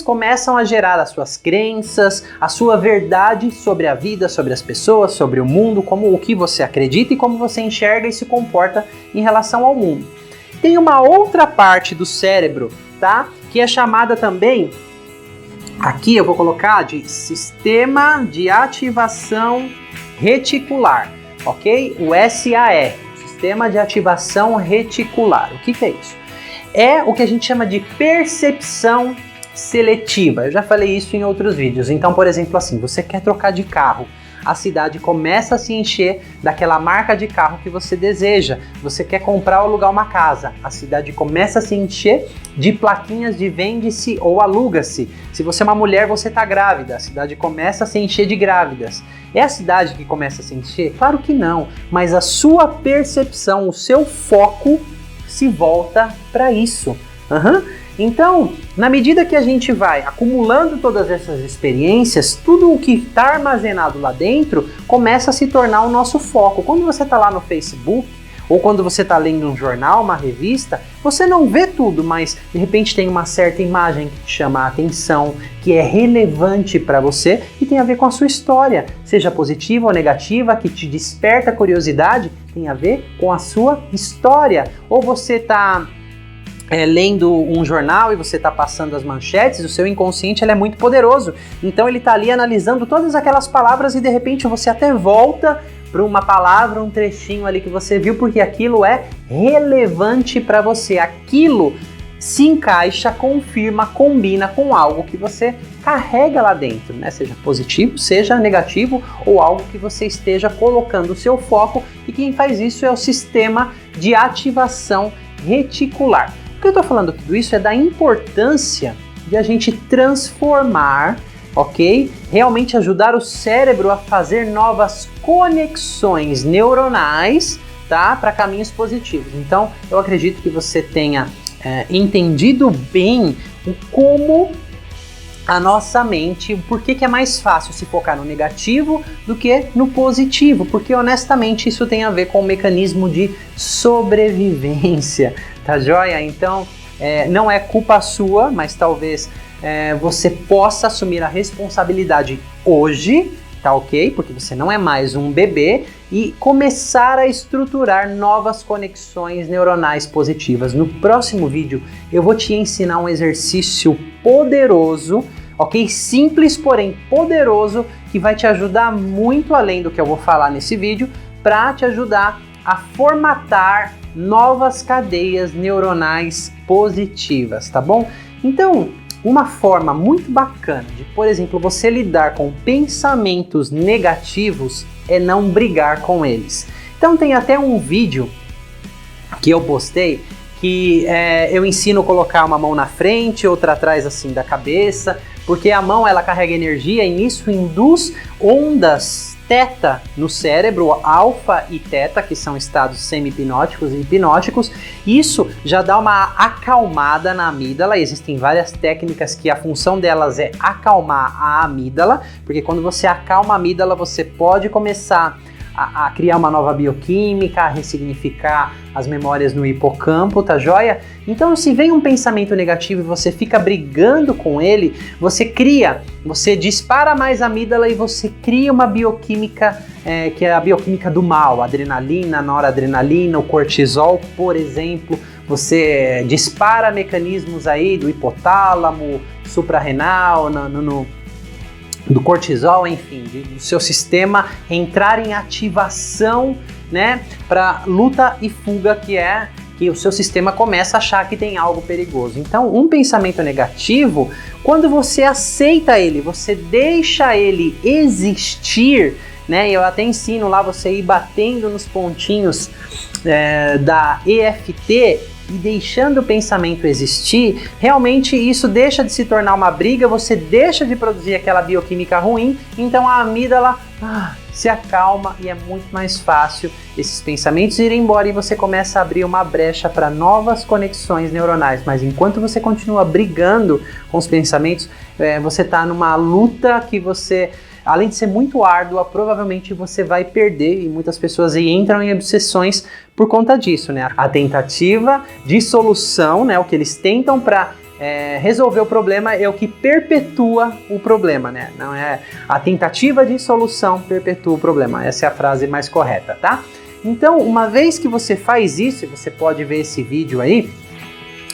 começam a gerar as suas crenças, a sua verdade sobre a vida, sobre as pessoas, sobre o mundo, como o que você acredita e como você enxerga e se comporta em relação ao mundo. Tem uma outra parte do cérebro, tá? Que é chamada também, aqui eu vou colocar de sistema de ativação reticular, ok? O SAR, sistema de ativação reticular. O que é isso? É o que a gente chama de percepção seletiva. Eu já falei isso em outros vídeos. Então, por exemplo, assim, você quer trocar de carro, a cidade começa a se encher daquela marca de carro que você deseja. Você quer comprar ou alugar uma casa, a cidade começa a se encher de plaquinhas de vende-se ou aluga-se. Se você é uma mulher, você está grávida, a cidade começa a se encher de grávidas. É a cidade que começa a se encher? Claro que não, mas a sua percepção, o seu foco se volta para isso, Então, na medida que a gente vai acumulando todas essas experiências, tudo o que está armazenado lá dentro começa a se tornar o nosso foco. Quando você está lá no Facebook, ou quando você está lendo um jornal, uma revista, você não vê tudo, mas de repente tem uma certa imagem que te chama a atenção, que é relevante para você e tem a ver com a sua história, seja positiva ou negativa, que te desperta curiosidade, tem a ver com a sua história. Ou você está lendo um jornal e você está passando as manchetes, o seu inconsciente ele é muito poderoso, então ele está ali analisando todas aquelas palavras e de repente você até volta para uma palavra, um trechinho ali que você viu, porque aquilo é relevante para você, aquilo se encaixa, confirma, combina com algo que você carrega lá dentro, né? Seja positivo, seja negativo ou algo que você esteja colocando o seu foco, e quem faz isso é o sistema de ativação reticular. O que eu estou falando tudo isso é da importância de a gente transformar, ok? Realmente ajudar o cérebro a fazer novas conexões neuronais, tá? Para caminhos positivos. Então, eu acredito que você tenha entendido bem o como a nossa mente, por que é mais fácil se focar no negativo do que no positivo, porque honestamente isso tem a ver com o mecanismo de sobrevivência, tá joia? Então não é culpa sua, mas talvez você possa assumir a responsabilidade hoje, tá ok? Porque você não é mais um bebê, e começar a estruturar novas conexões neuronais positivas. No próximo vídeo eu vou te ensinar um exercício poderoso, ok? Simples, porém poderoso, que vai te ajudar muito além do que eu vou falar nesse vídeo, para te ajudar a formatar novas cadeias neuronais positivas, tá bom? Então, uma forma muito bacana de, por exemplo, você lidar com pensamentos negativos é não brigar com eles. Então tem até um vídeo que eu postei que eu ensino a colocar uma mão na frente, outra atrás assim da cabeça, porque a mão ela carrega energia e nisso induz ondas teta no cérebro, alfa e teta, que são estados semi-hipnóticos e hipnóticos. Isso já dá uma acalmada na amígdala. Existem várias técnicas que a função delas é acalmar a amígdala, porque quando você acalma a amígdala, você pode começar a criar uma nova bioquímica, a ressignificar as memórias no hipocampo, tá joia? Então, se vem um pensamento negativo e você fica brigando com ele, você dispara mais a amígdala e você cria uma bioquímica que é a bioquímica do mal, adrenalina, noradrenalina, o cortisol, por exemplo. Você dispara mecanismos aí do hipotálamo, suprarrenal, do cortisol, enfim, do seu sistema entrar em ativação, né, para luta e fuga, que o seu sistema começa a achar que tem algo perigoso. Então, um pensamento negativo, quando você aceita ele, você deixa ele existir, né, eu até ensino lá você ir batendo nos pontinhos da EFT, e deixando o pensamento existir, realmente isso deixa de se tornar uma briga, você deixa de produzir aquela bioquímica ruim, então a amígdala se acalma e é muito mais fácil esses pensamentos irem embora e você começa a abrir uma brecha para novas conexões neuronais. Mas enquanto você continua brigando com os pensamentos, você está numa luta que você, além de ser muito árdua, provavelmente você vai perder, e muitas pessoas aí entram em obsessões por conta disso, né? A tentativa de solução, né? O que eles tentam para resolver o problema é o que perpetua o problema, né? Não é a tentativa de solução perpetua o problema. Essa é a frase mais correta, tá? Então, uma vez que você faz isso, e você pode ver esse vídeo aí,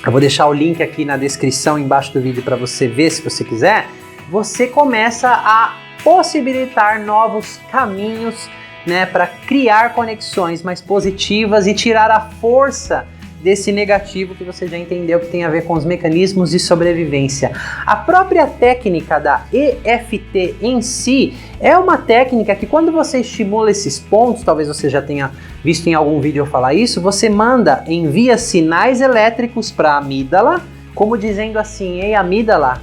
eu vou deixar o link aqui na descrição embaixo do vídeo para você ver se você quiser, você começa a possibilitar novos caminhos, né, para criar conexões mais positivas e tirar a força desse negativo que você já entendeu que tem a ver com os mecanismos de sobrevivência. A própria técnica da EFT em si é uma técnica que, quando você estimula esses pontos, talvez você já tenha visto em algum vídeo eu falar isso, você envia sinais elétricos para a amígdala, como dizendo assim: ei, amígdala,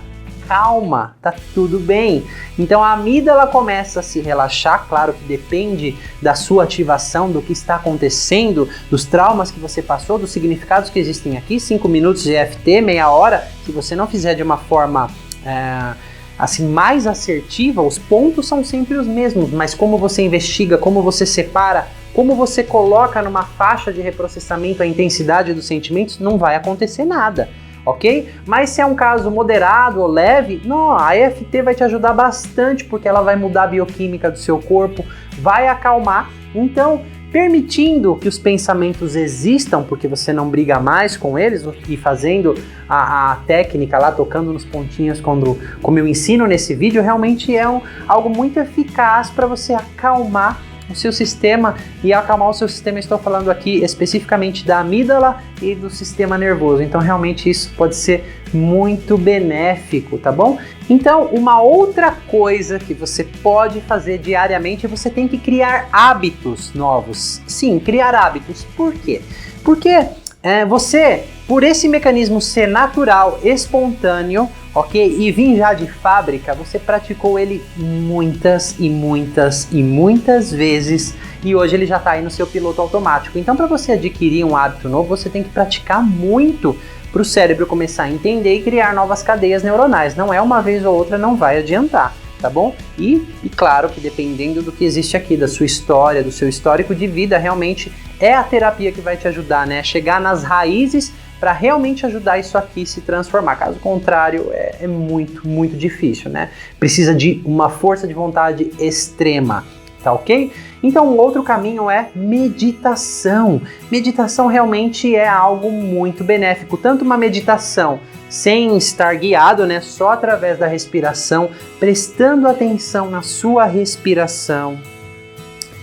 calma, tá tudo bem. Então a amígdala começa a se relaxar, claro que depende da sua ativação, do que está acontecendo, dos traumas que você passou, dos significados que existem aqui, 5 minutos de EFT, meia hora, se você não fizer de uma forma assim mais assertiva, os pontos são sempre os mesmos, mas como você investiga, como você separa, como você coloca numa faixa de reprocessamento a intensidade dos sentimentos, não vai acontecer nada. Ok? Mas se é um caso moderado ou leve, não, a EFT vai te ajudar bastante, porque ela vai mudar a bioquímica do seu corpo, vai acalmar, então permitindo que os pensamentos existam, porque você não briga mais com eles, e fazendo a técnica lá, tocando nos pontinhos como eu ensino nesse vídeo, realmente é algo muito eficaz para você acalmar o seu sistema, e acalmar o seu sistema, estou falando aqui especificamente da amígdala e do sistema nervoso, então realmente isso pode ser muito benéfico, tá bom? Então, uma outra coisa que você pode fazer diariamente, você tem que criar hábitos novos. Sim, criar hábitos. Por quê? Porque você, por esse mecanismo ser natural, espontâneo, ok? E vir já de fábrica, você praticou ele muitas e muitas e muitas vezes, e hoje ele já está aí no seu piloto automático. Então, para você adquirir um hábito novo, você tem que praticar muito para o cérebro começar a entender e criar novas cadeias neuronais. Não é uma vez ou outra, não vai adiantar, tá bom? E claro que dependendo do que existe aqui, da sua história, do seu histórico de vida, realmente é a terapia que vai te ajudar, né? Chegar nas raízes para realmente ajudar isso aqui a se transformar. Caso contrário, é muito, muito difícil, né? Precisa de uma força de vontade extrema, tá ok? Então, um outro caminho é meditação. Meditação realmente é algo muito benéfico. Tanto uma meditação sem estar guiado, né? Só através da respiração, prestando atenção na sua respiração,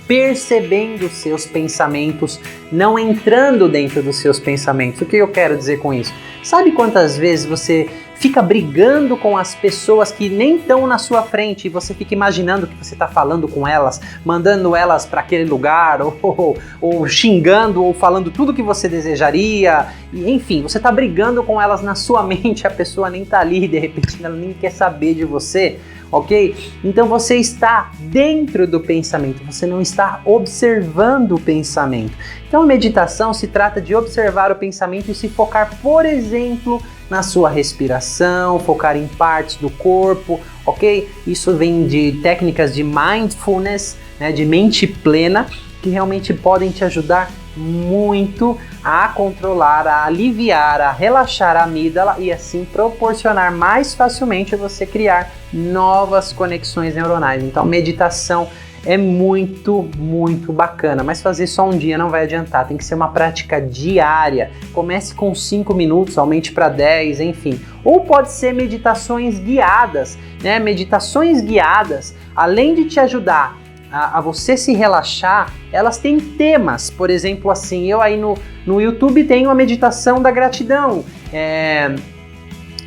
percebendo os seus pensamentos, não entrando dentro dos seus pensamentos. O que eu quero dizer com isso? Sabe quantas vezes você fica brigando com as pessoas que nem estão na sua frente e você fica imaginando que você está falando com elas, mandando elas para aquele lugar, ou xingando, ou falando tudo que você desejaria, e, enfim, você está brigando com elas na sua mente, a pessoa nem está ali, de repente ela nem quer saber de você, ok? Então você está dentro do pensamento, você não está observando o pensamento. Então a meditação se trata de observar o pensamento e se focar, por exemplo, na sua respiração, focar em partes do corpo, ok? Isso vem de técnicas de mindfulness, né, de mente plena, que realmente podem te ajudar muito a controlar, a aliviar, a relaxar a amígdala e assim proporcionar mais facilmente você criar novas conexões neuronais. Então, meditação é muito, muito bacana, mas fazer só um dia não vai adiantar, tem que ser uma prática diária. Comece com 5 minutos, aumente para 10, enfim. Ou pode ser meditações guiadas, né? Meditações guiadas, além de te ajudar a você se relaxar, elas têm temas. Por exemplo, assim, eu aí no YouTube tenho a meditação da gratidão.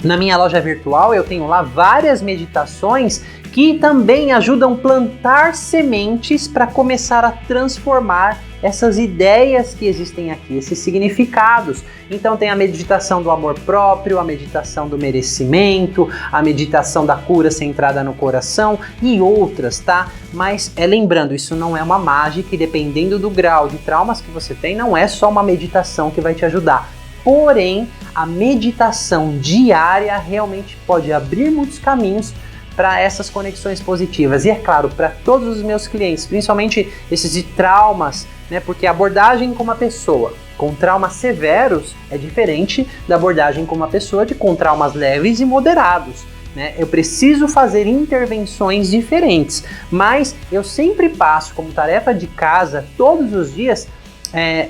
Na minha loja virtual eu tenho lá várias meditações que também ajudam a plantar sementes para começar a transformar essas ideias que existem aqui, esses significados. Então tem a meditação do amor próprio, a meditação do merecimento, a meditação da cura centrada no coração e outras, tá? Mas lembrando, isso não é uma mágica e dependendo do grau de traumas que você tem, não é só uma meditação que vai te ajudar. Porém, a meditação diária realmente pode abrir muitos caminhos para essas conexões positivas. E é claro, para todos os meus clientes, principalmente esses de traumas, né? Porque a abordagem com uma pessoa com traumas severos é diferente da abordagem com uma pessoa com traumas leves e moderados, né? Eu preciso fazer intervenções diferentes, mas eu sempre passo como tarefa de casa, todos os dias,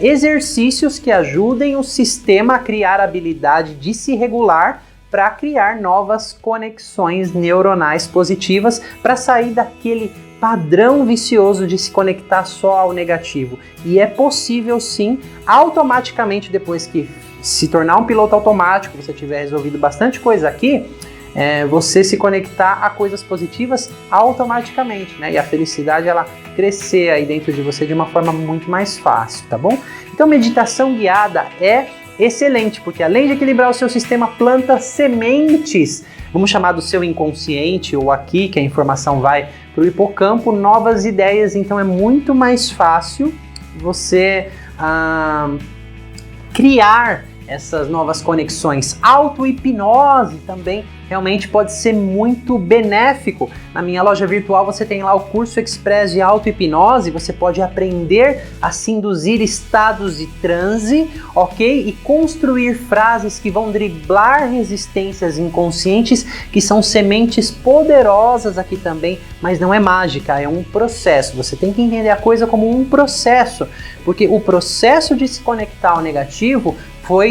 exercícios que ajudem o sistema a criar a habilidade de se regular para criar novas conexões neuronais positivas, para sair daquele padrão vicioso de se conectar só ao negativo. E é possível sim, automaticamente, depois que se tornar um piloto automático, você tiver resolvido bastante coisa aqui, você se conectar a coisas positivas automaticamente, né? E a felicidade ela crescer aí dentro de você de uma forma muito mais fácil, tá bom? Então meditação guiada é excelente, porque além de equilibrar o seu sistema, planta sementes vamos chamar do seu inconsciente, ou aqui que a informação vai para o hipocampo, novas ideias. Então é muito mais fácil você criar essas novas conexões. Auto-hipnose também realmente pode ser muito benéfico. Na minha loja virtual você tem lá o curso Express de auto-hipnose, você pode aprender a se induzir estados de transe, ok? E construir frases que vão driblar resistências inconscientes, que são sementes poderosas aqui também, mas não é mágica, é um processo. Você tem que entender a coisa como um processo, porque o processo de se conectar ao negativo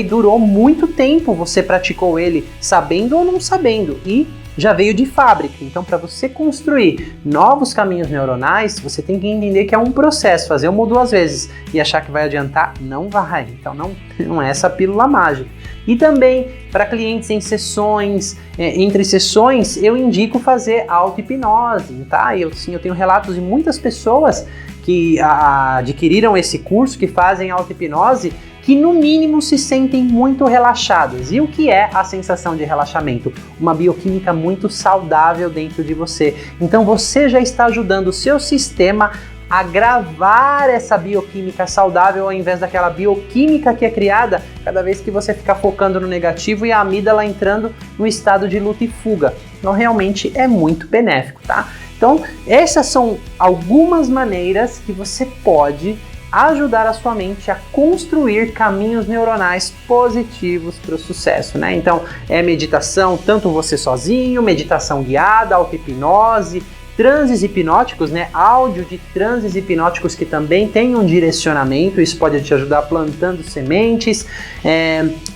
durou muito tempo, você praticou ele sabendo ou não sabendo e já veio de fábrica. Então, para você construir novos caminhos neuronais, você tem que entender que é um processo. Fazer uma ou duas vezes e achar que vai adiantar, não vai. Então, não é essa pílula mágica. E também, para clientes em sessões, entre sessões, eu indico fazer auto-hipnose, tá? Eu tenho relatos de muitas pessoas que adquiriram esse curso, que fazem auto-hipnose, que no mínimo se sentem muito relaxadas. E o que é a sensação de relaxamento? Uma bioquímica muito saudável dentro de você. Então você já está ajudando o seu sistema a gravar essa bioquímica saudável ao invés daquela bioquímica que é criada cada vez que você ficar focando no negativo e a amígdala entrando no estado de luta e fuga. Então realmente é muito benéfico, tá? Então essas são algumas maneiras que você pode ajudar a sua mente a construir caminhos neuronais positivos para o sucesso, né? Então, é meditação, tanto você sozinho, meditação guiada, auto-hipnose, transes hipnóticos, né? Áudio de transes hipnóticos que também tem um direcionamento, isso pode te ajudar plantando sementes.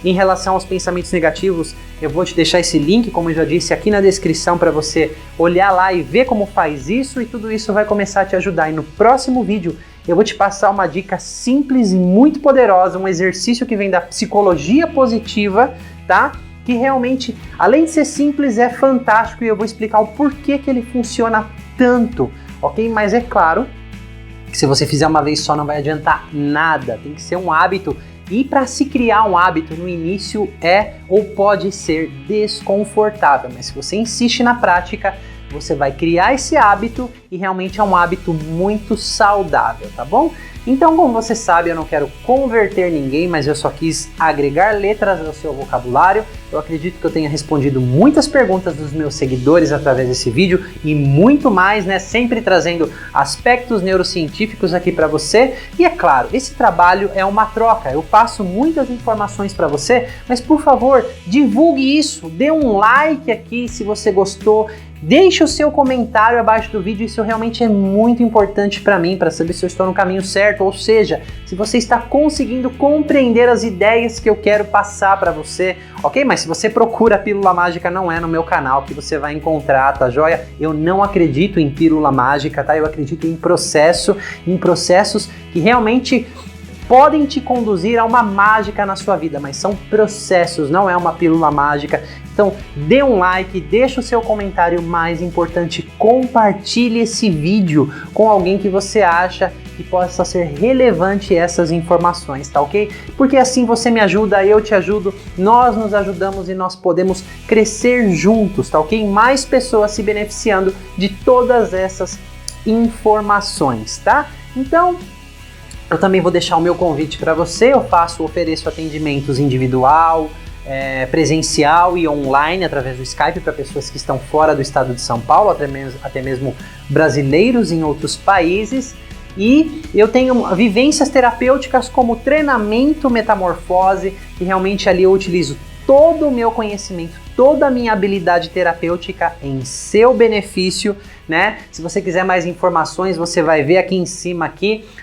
Em relação aos pensamentos negativos, eu vou te deixar esse link, como eu já disse, aqui na descrição para você olhar lá e ver como faz isso, e tudo isso vai começar a te ajudar. E no próximo vídeo eu vou te passar uma dica simples e muito poderosa, um exercício que vem da psicologia positiva, tá? Que realmente, além de ser simples, é fantástico e eu vou explicar o porquê que ele funciona tanto, ok? Mas é claro que se você fizer uma vez só não vai adiantar nada, tem que ser um hábito. E para se criar um hábito no início ou pode ser desconfortável, mas se você insiste na prática, você vai criar esse hábito e realmente é um hábito muito saudável, tá bom? Então, como você sabe, eu não quero converter ninguém, mas eu só quis agregar letras ao seu vocabulário. Eu acredito que eu tenha respondido muitas perguntas dos meus seguidores através desse vídeo e muito mais, né? Sempre trazendo aspectos neurocientíficos aqui para você. E é claro, esse trabalho é uma troca. Eu passo muitas informações para você, mas por favor, divulgue isso, dê um like aqui se você gostou. Deixe o seu comentário abaixo do vídeo, isso realmente é muito importante para mim, para saber se eu estou no caminho certo, ou seja, se você está conseguindo compreender as ideias que eu quero passar para você, ok? Mas se você procura Pílula Mágica, não é no meu canal que você vai encontrar, tá joia? Eu não acredito em pílula mágica, tá? Eu acredito em processos que realmente podem te conduzir a uma mágica na sua vida, mas são processos, não é uma pílula mágica. Então, dê um like, deixa o seu comentário, mais importante, compartilhe esse vídeo com alguém que você acha que possa ser relevante essas informações, tá ok? Porque assim você me ajuda, eu te ajudo, nós nos ajudamos e nós podemos crescer juntos, tá ok? Mais pessoas se beneficiando de todas essas informações, tá? Então, eu também vou deixar o meu convite para você, ofereço atendimentos individual, presencial e online através do Skype para pessoas que estão fora do estado de São Paulo, até mesmo brasileiros em outros países. E eu tenho vivências terapêuticas como treinamento metamorfose, que realmente ali eu utilizo todo o meu conhecimento, toda a minha habilidade terapêutica em seu benefício, né? Se você quiser mais informações, você vai ver aqui em cima,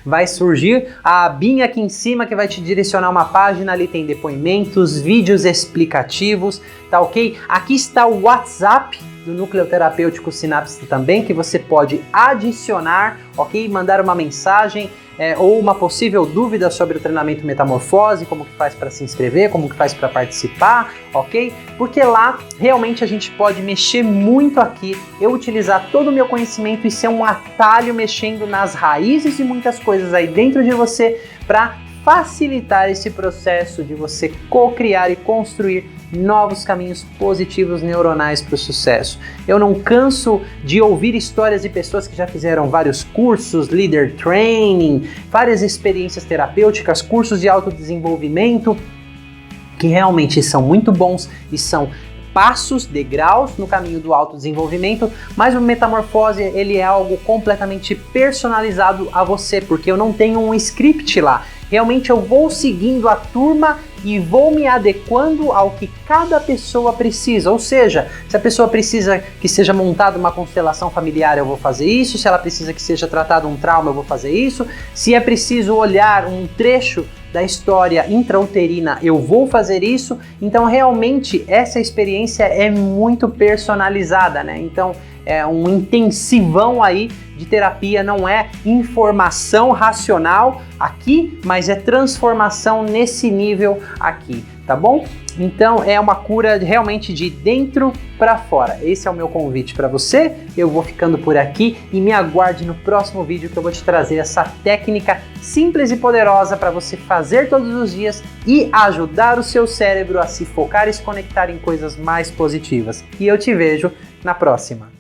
vai surgir a abinha aqui em cima que vai te direcionar uma página, ali tem depoimentos, vídeos explicativos, tá ok? Aqui está o WhatsApp do Núcleo Terapêutico Sinapse também, que você pode adicionar, ok? Mandar uma mensagem ou uma possível dúvida sobre o treinamento metamorfose, como que faz para se inscrever, como que faz para participar, ok? Porque lá realmente a gente pode mexer muito aqui, eu utilizar todo o meu conhecimento e ser um atalho mexendo nas raízes de muitas coisas aí dentro de você para facilitar esse processo de você co-criar e construir novos caminhos positivos neuronais para o sucesso. Eu não canso de ouvir histórias de pessoas que já fizeram vários cursos, leader training, várias experiências terapêuticas, cursos de autodesenvolvimento, que realmente são muito bons e são passos, degraus no caminho do autodesenvolvimento, mas o Metamorfose ele é algo completamente personalizado a você, porque eu não tenho um script lá. Realmente eu vou seguindo a turma e vou me adequando ao que cada pessoa precisa. Ou seja, se a pessoa precisa que seja montada uma constelação familiar, eu vou fazer isso. Se ela precisa que seja tratado um trauma, eu vou fazer isso. Se é preciso olhar um trecho da história intrauterina, eu vou fazer isso. Então realmente essa experiência é muito personalizada, né? Então é um intensivão aí de terapia, não é informação racional aqui, mas é transformação nesse nível aqui, tá bom? Então é uma cura realmente de dentro para fora. Esse é o meu convite para você. Eu vou ficando por aqui e me aguarde no próximo vídeo que eu vou te trazer essa técnica simples e poderosa para você fazer todos os dias e ajudar o seu cérebro a se focar e se conectar em coisas mais positivas. E eu te vejo na próxima.